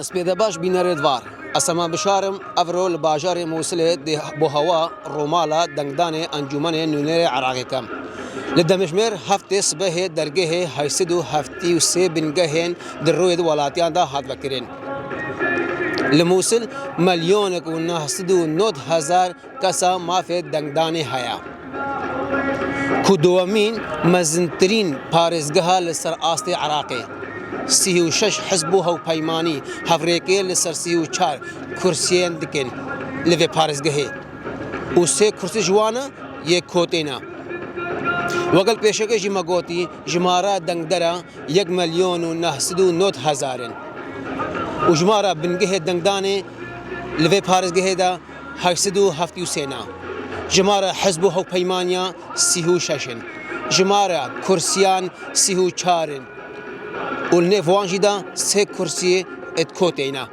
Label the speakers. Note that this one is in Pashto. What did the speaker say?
Speaker 1: سپیده باش بینرد وار اسما بشارم افرول باجار موصل بو هوا رومالا دنگدان انجمن نونر عراقی کم لدمشمر هفته صبح درگه 873 بنگهن در روی ولاتیان دا هات وکرین لموصل مليون و 990,000 کسا مافی دنگدان هیا کدومین مزنترین پارزگاه لسر آست عراقی 36 حزبه و پیمانی هفریقی لسر 34 کرسیان دکن لوی پارزگاهی و 3 کرسی جوانه یک کوتینا وقل پیشکه جمع گوتی جمارا دنگدرا 1,990,000 و جمارا بنگه دنگدانه لوی پارزگاهی دا 873 جمارا حزبه و پیمانیا 36 جمارا کرسیان 34 والنيف وانجدا 3 كرسي ات كوتينا